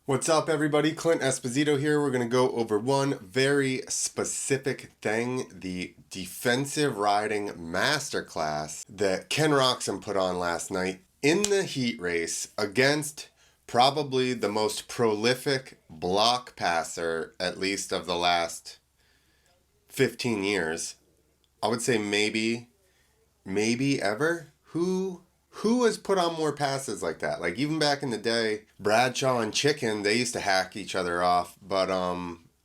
What's up, everybody? Clint Esposito here. We're going to go over one very specific thing, the defensive riding masterclass that Ken Roczen put on last night in the heat race against probably the most prolific block passer, at least of the last 15 years. I would say maybe ever. Who has put on more passes like that? Like even back in the day, Bradshaw and Chicken, they used to hack each other off, but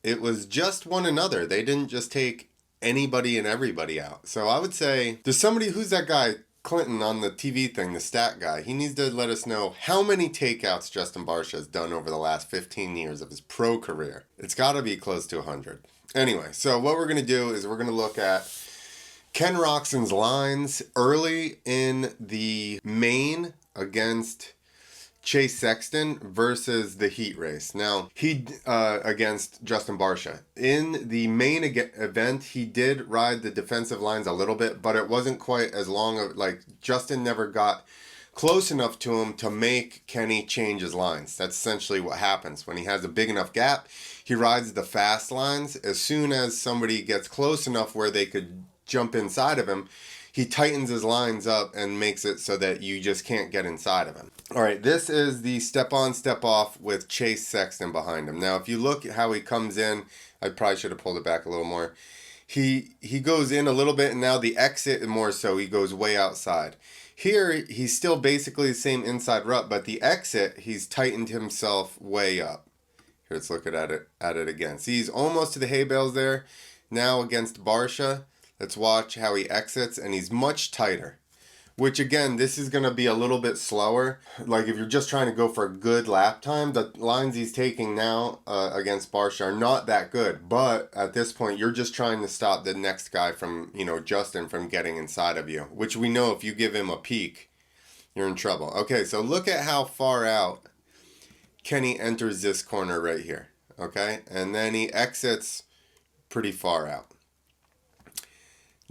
it was just one another. They didn't just take anybody and everybody out. So I would say there's somebody, who's that guy Clinton on the TV thing, the stat guy. He needs to let us know how many takeouts Justin Barcia has done over the last 15 years of his pro career. It's got to be close to 100. Anyway, so what we're going to do is we're going to look at Ken Roczen's lines early in the main against Chase Sexton versus the heat race. Now, he against Justin Barcia. In the main event, he did ride the defensive lines a little bit, but it wasn't quite as long. Like, Justin never got close enough to him to make Kenny change his lines. That's essentially what happens. When he has a big enough gap, he rides the fast lines. As soon as somebody gets close enough where they could jump inside of him, he tightens his lines up and makes it so that you just can't get inside of him. All right, this is the step on, step off with Chase Sexton behind him. Now, if you look at how he comes in, I probably should have pulled it back a little more. He goes in a little bit, and now the exit more so, he goes way outside. Here, he's still basically the same inside rut, but the exit, he's tightened himself way up. Here, let's look at it again. See, he's almost to the hay bales there. Now against Barcia, let's watch how he exits, and he's much tighter. Which, again, this is going to be a little bit slower. Like, if you're just trying to go for a good lap time, the lines he's taking now against Barcia are not that good. But at this point, you're just trying to stop the next guy from, Justin from getting inside of you. Which we know if you give him a peek, you're in trouble. Okay, so look at how far out Kenny enters this corner right here. Okay, and then he exits pretty far out.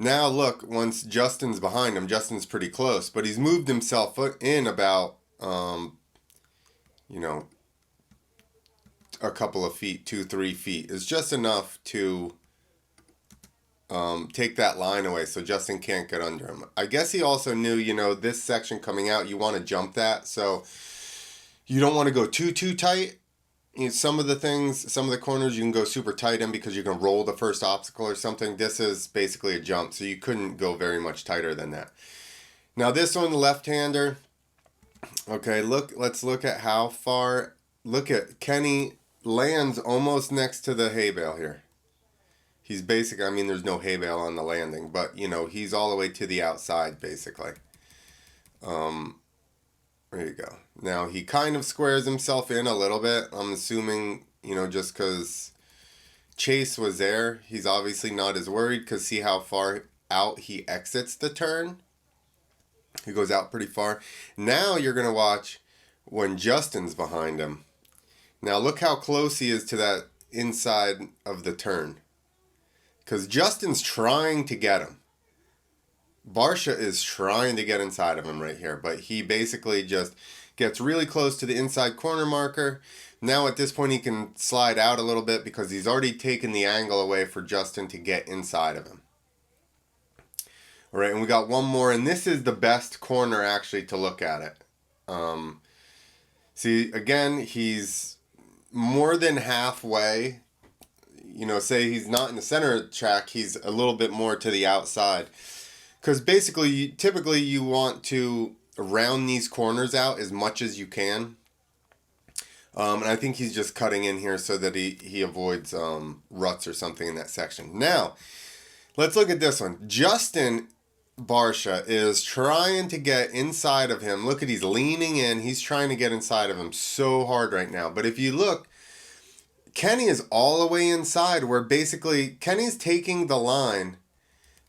Now look, once Justin's behind him, Justin's pretty close, but he's moved himself in about, a couple of feet, 2-3 feet. It's just enough to take that line away so Justin can't get under him. I guess he also knew, this section coming out, you want to jump that, so you don't want to go too tight. Some of the corners you can go super tight in because you can roll the first obstacle or something. This is basically a jump, so you couldn't go very much tighter than that. Now this one, left-hander. Okay, let's look at how far. Look at Kenny lands almost next to the hay bale here. He's basically, there's no hay bale on the landing, but he's all the way to the outside basically. There you go. Now he kind of squares himself in a little bit. I'm assuming, just because Chase was there, he's obviously not as worried because see how far out he exits the turn? He goes out pretty far. Now you're going to watch when Justin's behind him. Now look how close he is to that inside of the turn. Because Justin's trying to get him. Barcia is trying to get inside of him right here, but he basically just gets really close to the inside corner marker. Now at this point he can slide out a little bit because he's already taken the angle away for Justin to get inside of him. All right, and we got one more, and this is the best corner actually to look at it. See, again, he's more than halfway. Say he's not in the center of the track, he's a little bit more to the outside. Because basically, typically you want to round these corners out as much as you can. And I think he's just cutting in here so that he avoids ruts or something in that section. Now, let's look at this one. Justin Barcia is trying to get inside of him. Look at, he's leaning in. He's trying to get inside of him so hard right now. But if you look, Kenny is all the way inside where basically Kenny's taking the line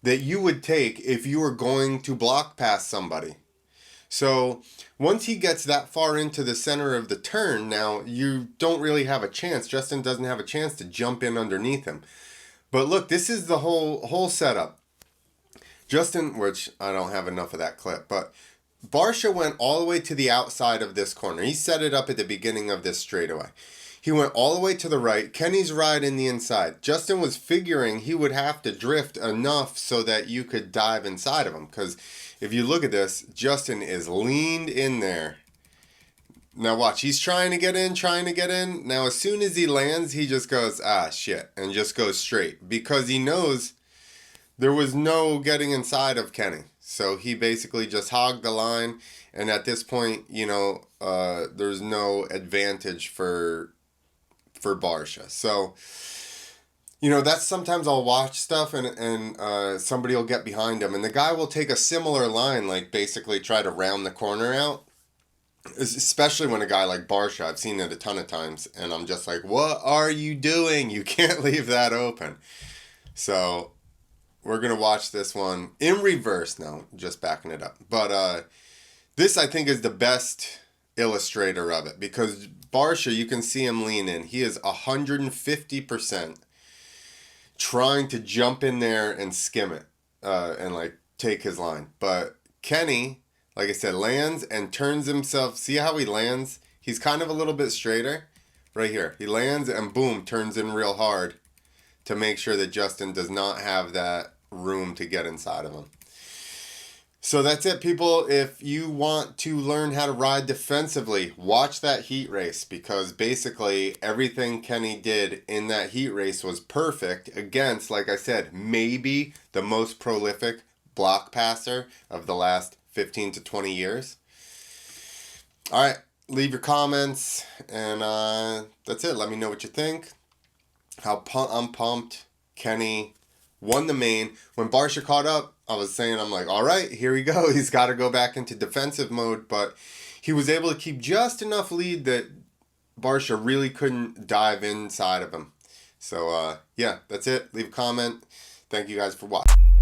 that you would take if you were going to block past somebody. So once he gets that far into the center of the turn, now you don't really have a chance. Justin doesn't have a chance to jump in underneath him. But look, this is the whole setup. Justin, which I don't have enough of that clip, but Barsha went all the way to the outside of this corner. He set it up at the beginning of this straightaway. He went all the way to the right. Kenny's riding the inside. Justin was figuring he would have to drift enough so that you could dive inside of him. Because if you look at this, Justin is leaned in there. Now watch, he's trying to get in, trying to get in. Now as soon as he lands, he just goes, ah, shit, and just goes straight. Because he knows there was no getting inside of Kenny. So he basically just hogged the line. And at this point, you know, there's no advantage for Barsha. So, you know, that's sometimes I'll watch stuff and somebody will get behind him. And the guy will take a similar line, like basically try to round the corner out. Especially when a guy like Barsha, I've seen it a ton of times. And I'm just like, what are you doing? You can't leave that open. So we're going to watch this one in reverse now, just backing it up. But this, I think, is the best illustrator of it because Barsha, you can see him lean in. He is 150% trying to jump in there and skim it and like take his line. But Kenny, like I said, lands and turns himself. See how he lands? He's kind of a little bit straighter right here. He lands and boom, turns in real hard to make sure that Justin does not have that room to get inside of him. So that's it, people. If you want to learn how to ride defensively, watch that heat race because basically everything Kenny did in that heat race was perfect against, like I said, maybe the most prolific block passer of the last 15 to 20 years. All right, leave your comments and that's it. Let me know what you think. I'm pumped. Kenny won the main. When Barsha caught up, I was saying, I'm like, all right, here we go. He's got to go back into defensive mode. But he was able to keep just enough lead that Barsha really couldn't dive inside of him. So, yeah, that's it. Leave a comment. Thank you guys for watching.